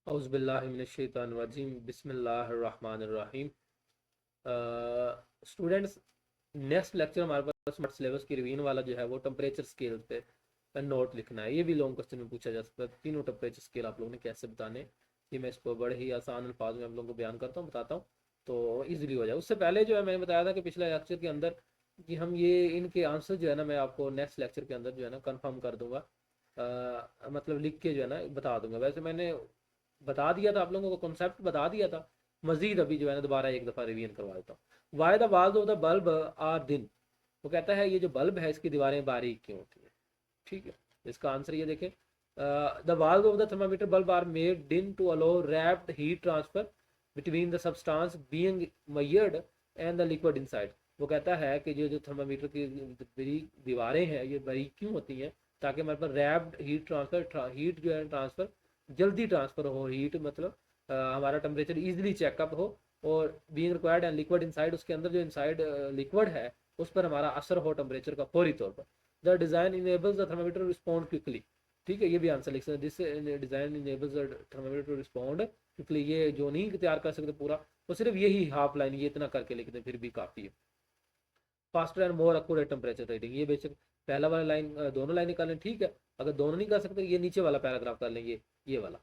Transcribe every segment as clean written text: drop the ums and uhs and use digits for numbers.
औज़ुबिल्लाहिमिनश्शैतानिर्रजीम बिस्मिल्लाहिर्रहमानिर्रहीम। Students, next lecture हमारे पास smart syllabus की रिवीजन वाला जो है वो टेम्परेचर स्केल पे नोट लिखना है। ये भी लॉन्ग क्वेश्चन में पूछा जा सकता है, तीनों टेम्परेचर स्केल आप लोगों ने कैसे बताने। ये मैं इसको बड़े ही आसान अल्फाज में आप लोगों को बयान करता हूँ, बताता हूँ तो ईजिली हो जाए। उससे पहले जो है मैंने बताया था कि पिछले लेक्चर के अंदर कि हम ये इनके आंसर जो है ना मैं आपको नेक्स्ट लेक्चर के अंदर जो है ना कंफर्म कर दूंगा, मतलब लिख के जो है ना बता दूंगा। वैसे मैंने बता दिया था आप लोगों को, कॉन्सेप्ट बता दिया था। मजीद अभी जो है ना दोबारा एक दफ़ा रिवीजन करवा देता हूँ। Why the walls of the bulb are thin. वो कहता है ये जो बल्ब है इसकी दीवारें बारीक क्यों होती है। ठीक है, इसका आंसर ये देखें, the valve of the thermometer bulb are made thin to allow rapid heat transfer between the substance being measured and the liquid inside. वो कहता है कि जो जो थर्मामीटर की दीवारें हैं ये बारीक क्यों होती हैं, ताकि हमारे पास रैप्ड हीट ट्रांसफर, हीट जो है ट्रांसफर जल्दी ट्रांसफर हो। हीट मतलब हमारा टेम्परेचर इजीली चेकअप हो, और being required and liquid inside, उसके अंदर जो इनसाइड लिक्विड है उस पर हमारा असर हो टेम्परेचर का फौरी तौर पर। The design enables the thermometer respond quickly. ठीक है, ये भी आंसर लिख सकते हैं, this design enables the thermometer to respond quickly. ये जो नहीं तैयार कर सकते पूरा, वो सिर्फ यही हाफ लाइन ये इतना करके लिख दें फिर भी काफ़ी है। Faster and more accurate temperature reading, ये बेशक पहला वाला लाइन, दोनों लाइनें कर लें, ठीक है। अगर दोनों नहीं कर सकते ये नीचे वाला पैराग्राफ कर लें, ये वाला,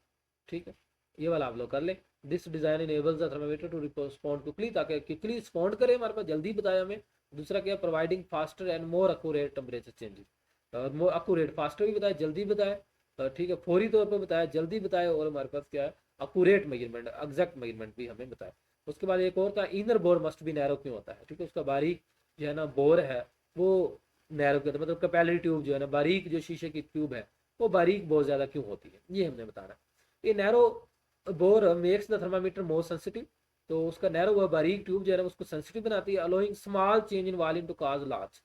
ठीक है, ये वाला आप लोग कर लें। This design enables the thermometer to respond quickly, ताकि क्विकली रिस्पॉन्ड करे, हमारे पास जल्दी बताया हमें। दूसरा क्या, providing faster and more accurate temperature changes. More accurate, faster भी बताया, जल्दी बताया, ठीक है, फौरी तौर पर बताया, जल्दी बताया, और हमारे पास क्या है, अक्यूरेट मेजरमेंट, एग्जैक्ट मेजरमेंट भी हमें बताया। उसके बाद एक और था, इनर बोर मस्ट भी नैरो क्यों होता है, ठीक है, उसका बारीक जो है ना बोर है वो नैरो के, मतलब कैपिलरी ट्यूब जो है ना, बारीक जो शीशे की ट्यूब है वो बारीक बहुत ज़्यादा क्यों होती है, ये हमने बताना। ये narrow bore makes the thermometer more sensitive, तो उसका नैरो व बारीक ट्यूब जो है ना उसको सेंसिटिव बनाती है, allowing small change in volume to cause large.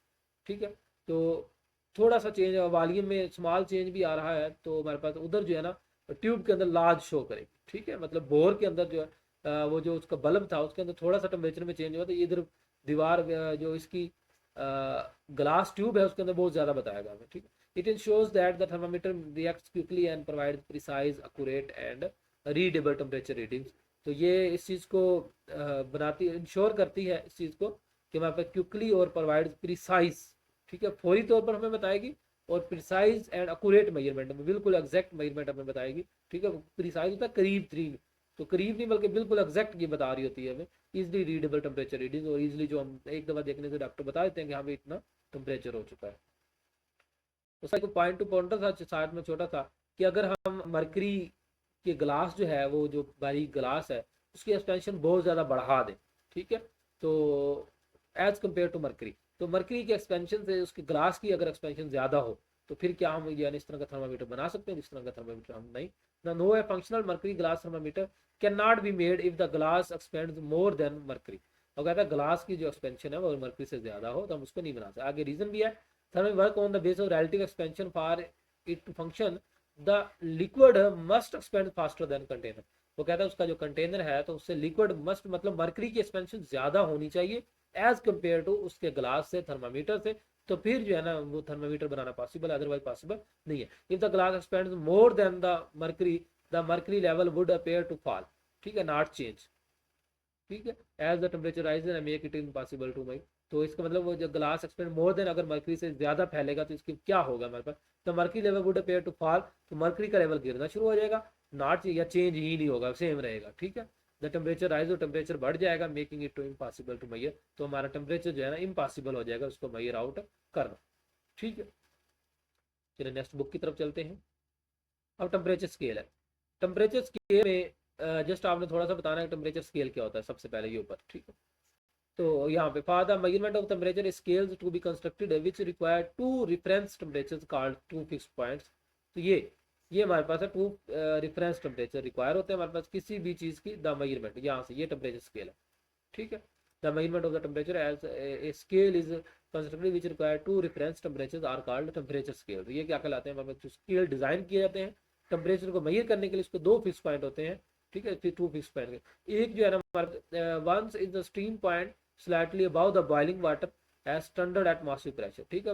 ठीक है, तो थोड़ा सा चेंज वॉल्यूम में स्मॉल चेंज भी आ रहा है तो हमारे पास उधर जो है ना ट्यूब के अंदर लार्ज शो करेगी। ठीक है, मतलब बोर के अंदर जो है वो जो उसका बल्ब था उसके अंदर थोड़ा सा टेम्परेचर में चेंज हुआ तो इधर दीवार जो इसकी ग्लास ट्यूब है उसके अंदर बहुत ज़्यादा बताएगा हमें। ठीक है, it ensures that the thermometer reacts quickly and provide precise accurate and readable temperature readings. तो ये इस चीज़ को बनाती, इंश्योर करती है इस चीज़ को कि हमारे पास क्विकली और प्रोवाइड प्रिसाइज, ठीक है, फौरी तौर पर हमें बताएगी, और प्रिसाइज एंड एक्यूरेट मेजरमेंट में बिल्कुल एग्जैक्ट मेजरमेंट हमें बताएगी। ठीक है, प्रिसाइज होता है करीब तरीब, तो करीब नहीं बल्कि बिल्कुल एग्जैक्ट ये बता रही होती है हमें। इजली रीडेबल टेम्परेचर रीडिंग, और इजली जो हम एक दफ़ा देखने से डॉक्टर बता देते हैं कि हाँ भाई इतना टेम्परेचर हो चुका है। उसका एक पॉइंट टू पॉइंटर था साइड में छोटा था, कि अगर हम मरकरी के ग्लास जो है वो जो बारीक ग्लास है उसकी एक्सपेंशन बहुत ज़्यादा बढ़ा दें, ठीक है, तो एज कम्पेयर टू मरकरी, तो मरकरी के एक्सपेंशन से उसके ग्लास की अगर एक्सपेंशन ज़्यादा हो तो फिर क्या हम यानी इस तरह का थर्मामीटर बना सकते हैं, जिस तरह का थर्मामीटर हम नहीं ना। No a functional mercury glass thermometer can not be made if the glass expand more than mercury. और कहता है ग्लास की जो एक्सपेंशन है वो मरकरी से ज़्यादा हो तो हम उसको नहीं बना सकते। आगे रीज़न भी है, thermal work on the base of relative expansion for it to function, the liquid must expand faster than container। वो कहता है उसका जो कंटेनर है तो उससे लिक्विड मस्ट, मतलब मरकरी की एक्सपेंशन ज्यादा होनी चाहिए एज कंपेयर टू उसके ग्लास से, थर्मामीटर से, तो फिर जो है ना वो थर्मामीटर बनाना पॉसिबल, अदरवाइज पॉसिबल नहीं है। If the glass expand more than the mercury level would appear to fall, ठीक है, नॉट चेंज। ठीक है, as the temperature rise and make it impossible to make. तो इसका मतलब वो जो ग्लास एक्सपेंड मोर देन, अगर मरकरी से ज्यादा फैलेगा तो इसकी क्या होगा हमारे पास, तो mercury level would appear to fall, तो मरकरी का लेवल गिरना शुरू हो जाएगा, नॉट या चेंज ही नहीं होगा, सेम रहेगा। ठीक है, द टेम्परेचर राइज, और टेम्परेचर बढ़ जाएगा, making it too impossible to measure, तो हमारा टेम्परेचर जो है ना इम्पॉसिबल हो जाएगा उसको मैयर आउट करना। ठीक है, चलिए नेक्स्ट बुक की तरफ चलते हैं। अब टेम्परेचर स्केल है। टेम्परेचर स्केल में जस्ट आपने थोड़ा सा बताना है टेम्परेचर स्केल क्या होता है, सबसे पहले ये ऊपर, ठीक है। तो यहाँ पे for the measurement of temperature scales to be constructed which require two reference temperatures called two fixed points. तो ये हमारे पास है, टू रेफरेंस टेम्परेचर रिक्वायर होते हैं हमारे पास किसी भी चीज़ की, द मेजरमेंट, यहाँ से ये टेम्परेचर स्केल है। ठीक है, the measurement of the temperature as a scale is constructed which require two reference temperatures are called temperature scale. तो ये क्या कहलाते हैं, हमारे पास जो स्केल डिजाइन किए जाते हैं टेम्परेचर को मेजर करने के लिए, इसको दो फिक्स पॉइंट होते हैं। ठीक है, फिर टू फिक्स पॉइंट, एक जो है ना हमारे ones is the steam point slightly above the boiling water at standard atmospheric pressure. ठीक है,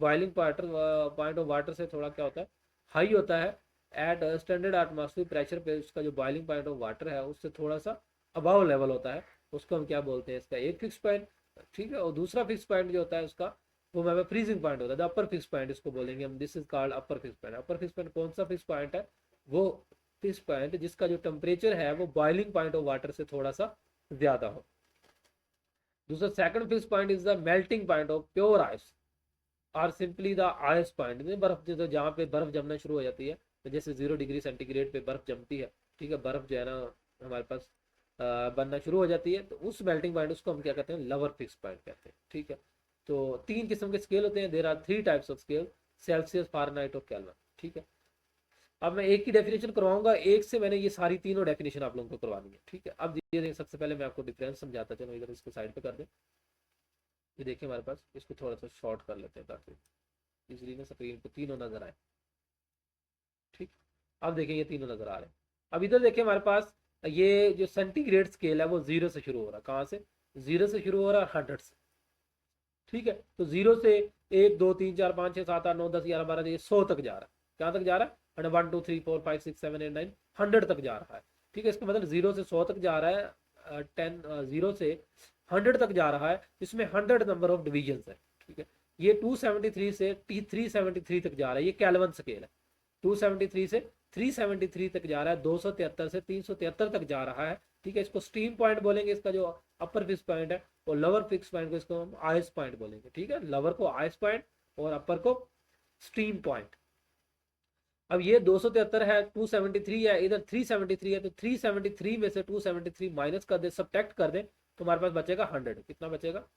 बॉइलिंग पॉइंट ऑफ वाटर से थोड़ा क्या होता है, हाई होता है एट स्टैंडर्ड एटमॉस्फेयर प्रेशर पे उसका जो बॉइलिंग पॉइंट ऑफ वाटर है उससे थोड़ा सा अबव लेवल होता है, उसको हम क्या बोलते हैं, इसका एक फिक्स पॉइंट, ठीक है। और दूसरा फिक्स पॉइंट जो होता है उसका वो हमें फ्रीजिंग पॉइंट होता है, अपर फिक्स पॉइंट इसको बोलेंगे हम, this is called upper fix point. Upper fix point कौन सा फिक्स पॉइंट है, वो फिक्स पॉइंट जिसका जो टेम्परेचर है वो बॉइलिंग पॉइंट ऑफ वाटर से थोड़ा सा ज्यादा हो। दूसरा second fix point is the melting point of pure ice और सिंपली द आइस पॉइंट, बर्फ जो जहाँ पे बर्फ जमना शुरू हो जाती है, तो जैसे 0 डिग्री सेंटीग्रेड पे बर्फ जमती है, ठीक है, बर्फ जो है ना हमारे पास बनना शुरू हो जाती है, तो उस मेल्टिंग पॉइंट उसको हम क्या कहते हैं, लोअर फिक्स पॉइंट कहते हैं, ठीक है। तो तीन किस्म के स्केल होते हैं, there are 3 types of scale, Celsius, Fahrenheit और केल्विन, ठीक है। अब मैं एक की डेफिनेशन करवाऊंगा, एक से मैंने ये सारी तीनों डेफिनेशन आप लोगों को करवानी है, ठीक है। अब ये सबसे पहले मैं आपको डिफरेंस समझाता, चलो इधर इसको साइड पे कर दें। ये देखिए हमारे पास, इसको थोड़ा सा शॉर्ट कर लेते हैं ताकि इजीली ना स्क्रीन पे तीनों नजर आए, ठीक। अब देखिए ये तीनों नजर आ रहे हैं। अब इधर देखिए हमारे पास ये जो सेंटीग्रेड स्केल है वो 0 से शुरू हो रहा है, कहाँ से, 0 से शुरू हो रहा है 100 से, ठीक है। तो 0 से 1 2 3 4 5 6 7 8 9 10 11 12 ये 100 तक जा रहा है, कहाँ तक जा रहा है, 1 2 3 4 5 6 7 8 9 100 तक जा रहा है, ठीक है। इसका मतलब 0 से 100 तक जा रहा है, 0 से 100 तक जा रहा है, इसमें 100 नंबर ऑफ डिविजन है, ठीक है। ये 273 से 373 तक जा रहा है, ये कैल्विन स्केल है। 273 से 373 तक जा रहा है, 273 से 373 तक जा रहा है, ठीक है। इसको स्टीम पॉइंट बोलेंगे, इसका जो अपर फिक्स पॉइंट है, और लोअर फिक्स पॉइंट को इसको हम आइस पॉइंट बोलेंगे, ठीक है। लोअर को आइस पॉइंट और अपर को स्टीम पॉइंट। अब ये 273 है, 273 है, इधर 373 है, तो 373 में से 273 माइनस कर दे, सब्ट्रैक्ट कर दे, तो हमारे पास बचेगा 100। कितना बचेगा,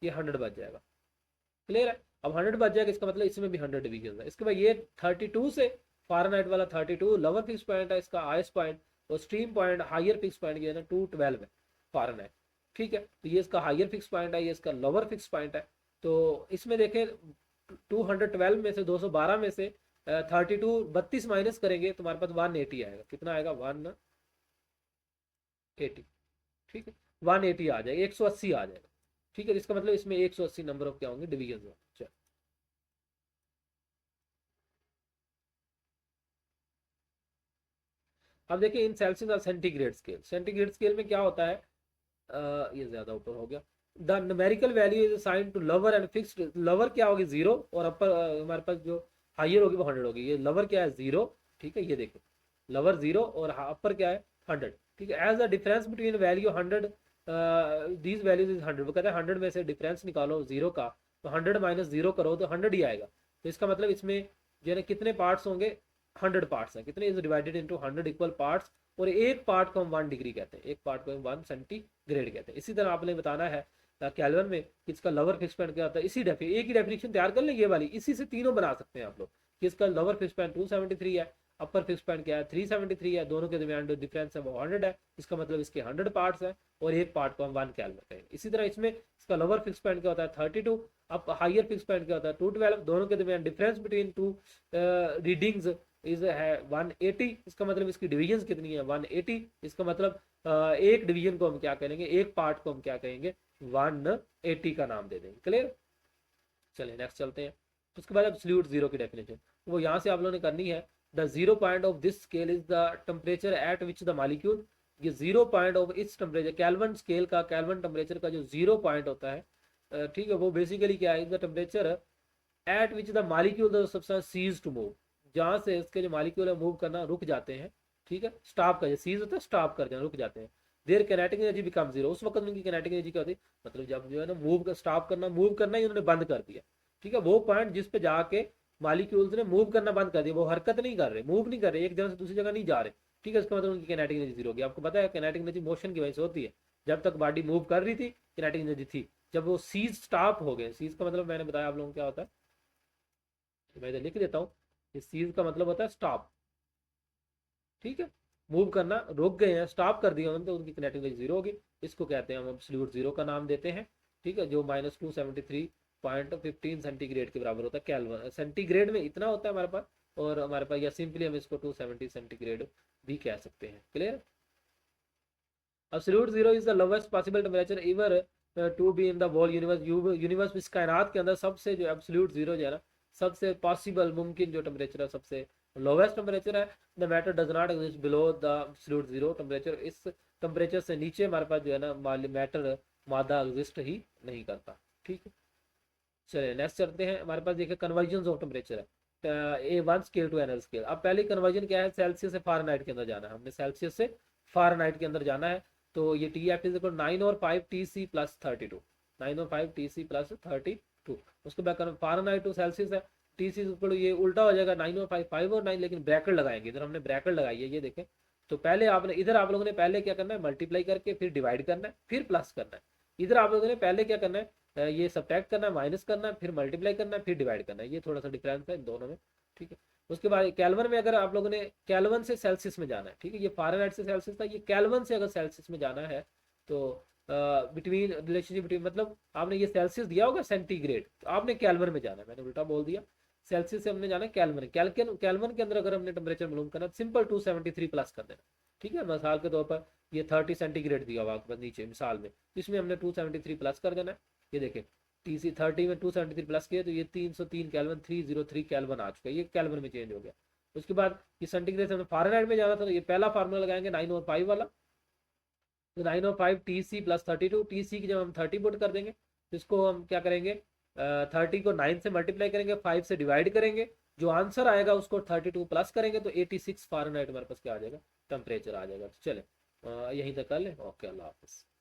ये 100 बच जाएगा, क्लियर है। अब 100 बच जाएगा, इसका मतलब इसमें भी 100 डिवीजन है। इसके बाद ये 32 से फारेनहाइट वाला 32 लोअर फिक्स पॉइंट है, इसका आइस पॉइंट, और stream point higher fix point ये है ना 212 है फारेनहाइट, ठीक है। तो ये इसका हायर फिक्स पॉइंट है, ये इसका लोअर फिक्स पॉइंट है। तो इसमें देखें 212 में से 212 में से 32 माइनस करेंगे तो हमारे पास 180 आएगा। कितना आएगा, 180, ठीक है, 180 आ जाएगा, 180 आ जाएगा, ठीक है। इसका मतलब इसमें 180 नंबर ऑफ क्या होंगे, डिवीजन होंगे। अब देखिए इन सेल्सियस और सेंटीग्रेड स्केल, सेंटीग्रेड स्केल में क्या होता है, ये ज्यादा ऊपर हो गया। The numerical value is assign to lower end fixed, lower क्या होगी 0 और अपर हमारे पास जो हायर होगी वो 100 होगी। ये लोअर क्या है 0, ठीक है, ये देखो लोअर 0 और अपर क्या है 100, ठीक है। As the difference between value 100 these values is 100, वो कहते हैं 100 में से डिफरेंस निकालो 0 का, तो 100 माइनस 0 करो तो 100 ही आएगा। तो इसका मतलब इसमें जो है ना कितने पार्ट्स होंगे, 100 पार्ट्स हैं, कितने, is divided into 100 equal parts, और एक पार्ट को हम 1 डिग्री कहते हैं, एक पार्ट को हम 1 सेंटीग्रेड कहते हैं। इसी तरह आपने बताना है कैल्विन में कि इसका लोअर फिक्स पॉइंट क्या होता है, इसी एक ही डेफिनेशन तैयार कर लें ये वाली, इसी से तीनों बना सकते हैं आप लोग, कि इसका लोअर फिक्स पॉइंट 273 है, अपर फिक्स पॉइंट क्या है 373 है, दोनों के दरमियान जो डिफरेंस है वो 100 है, इसका मतलब इसके 100 पार्ट्स हैं, और एक पार्ट को हम 1 कैल्विन कहेंगे। इसी तरह इसमें इसका लोअर फिक्स पॉइंट क्या होता है 32, अब हायर फिक्स पॉइंट क्या होता है 212, दोनों के दरमियान difference between two readings is है 180, इसका मतलब इसकी डिवीजन कितनी है 180, इसका मतलब एक डिवीजन को हम क्या कहेंगे, एक पार्ट को हम क्या कहेंगे 180 का नाम दे देंगे, क्लियर। चलिए नेक्स्ट चलते हैं। उसके बाद एब्सोल्यूट जीरो की डेफिनेशन वो यहाँ से आप लोगों ने करनी है, the zero point of this scale is the temperature at which the molecule, ये जीरो पॉइंट ऑफ इस टेम्परेचर कैल्विन स्केल का, कैल्विन टेम्परेचर का जो जीरो पॉइंट होता है, ठीक है, वो बेसिकली क्या है, the temperature at which the molecule the substance cease to move, जहाँ से इसके जो मॉलिक्यूल है मूव करना रुक जाते हैं, ठीक है, स्टॉप कर, सीज होता है स्टॉप कर जाना, रुक जाते हैं। देर कैनेटिक एनर्जी बिकम जीरो, उस वक्त उनकी कैनेटिक एनर्जी क्या होती है, मतलब जब जो है ना मूव स्टॉप करना, मूव करना ही उन्होंने बंद कर दिया, ठीक है, वो पॉइंट जिस पे जाके मॉलिक्यूल्स ने मूव करना बंद कर दिया, वो हरकत नहीं कर रहे, मूव नहीं कर रहे, एक जगह से दूसरी जगह नहीं जा रहे, ठीक है, इसका मतलब उनकी कैनेटिक एनर्जी जीरो होगी। आपको पता है कैनेटिक एनर्जी मोशन की वजह से होती है, जब तक बॉडी मूव कर रही थी कैनेटिक एनर्जी थी, जब वो सीज स्टॉप हो गए, सीज का मतलब मैंने बताया आप लोगों को क्या होता है, मैं इधर लिख देता हूँ, इस सीज का मतलब होता है स्टॉप, ठीक है, मूव करना रोक गए हैं, स्टॉप कर दिया उन्होंने, तो उनकी किनेटिक एनर्जी जीरो होगी, इसको कहते हैं हम एब्सोल्यूट जीरो का नाम देते हैं, ठीक है, जो -273.15 सेंटीग्रेड के बराबर होता है, केल्विन सेंटीग्रेड में इतना होता है हमारे पास, और हमारे पास या सिंपली हम इसको 270 सेंटीग्रेड भी कह सकते हैं, clear. Absolute zero is the lowest possible temperature ever to be in the whole universe, universe इस कायनात के अंदर सबसे जो एब्सोल्यूट जीरो जो है ना, सबसे पॉसिबल मुमकिन जो टेम्परेचर है, सबसे लोवेस्ट टेम्परेचर है the matter does not exist below the absolute zero temperature, इस टेम्परेचर से नीचे हमारे पास जो है ना मैटर मादा एग्जिस्ट ही नहीं करता। ठीक है, चलिए नेक्स्ट चलते हैं। हमारे पास देखिए कन्वर्जन ऑफ टेम्परेचर है, a one scale to another scale. अब पहली कन्वर्जन क्या है, सेल्सियस से फारेनहाइट के अंदर जाना है, हमने सेल्सियस से फारेनहाइट के अंदर जाना है। तो ये टी एफ इज इक्वल 9 और 5 टी सी प्लस 32, 9 और 5 टी सी प्लस 32। उसके बाद फारेनहाइट टू सेल्सियस है, टी सी इक्वल ये उल्टा हो जाएगा 9 और 5, 5 और 9, लेकिन ब्रैकेट लगाएंगे, इधर हमने ब्रैकेट लगाई है, ये देखें। तो पहले आपने इधर आप लोगों ने पहले क्या करना है, मल्टीप्लाई करके फिर डिवाइड करना है, फिर प्लस करना है। इधर आप लोगों ने पहले क्या करना है, ये सब्ट्रैक्ट करना है, माइनस करना है, फिर मल्टीप्लाई करना है, फिर डिवाइड करना है। ये थोड़ा सा डिफरेंस है इन दोनों में। ठीक है, उसके बाद कैल्विन में अगर आप लोगों ने कैल्विन से सेल्सियस में जाना है, ठीक है, ये फारेनहाइट से सेल्सियस था, ये कैल्विन से अगर सेल्सियस में जाना है तो बिटवीन रिलेशनशिप बिटवीन, मतलब आपने ये सेल्सियस दिया होगा सेंटीग्रेड, तो आपने कैल्विन में जाना है, मैंने उल्टा बोल दिया। सेल्सियस से हमने जाना है कैल्विन, कैल्विन के अंदर अगर हमने टेम्परेचर मालूम करना, सिंपल 273 प्लस कर देना। ठीक है, मिसाल के तौर पर ये 30 सेंटीग्रेड दिया हुआ आपके नीचे मिसाल में, इसमें हमने 273 प्लस कर देना है। ये देखें टी सी 30 में 273 प्लस किया तो ये 303 कैल्विन, 303 कैल्विन आ चुका है, ये कैल्विन में चेंज हो गया। उसके बाद ये सेंटीग्रेड से हमने फारेनहाइट में जाना था, तो ये पहला फार्मूला लगाएंगे 9 और 5 वाला, तो 9 और 5 T C plus 32, T C की जब हम 30 पुट कर देंगे तो इसको हम क्या करेंगे, 30 को 9 से मल्टीप्लाई करेंगे, 5 से डिवाइड करेंगे, जो आंसर आएगा उसको 32 प्लस करेंगे तो 86 फारेनहाइट हमारे पास क्या आ जाएगा, टेम्परेचर आ जाएगा। तो चले यहीं तक कर ले, ओके, अल्लाह हाफिज़।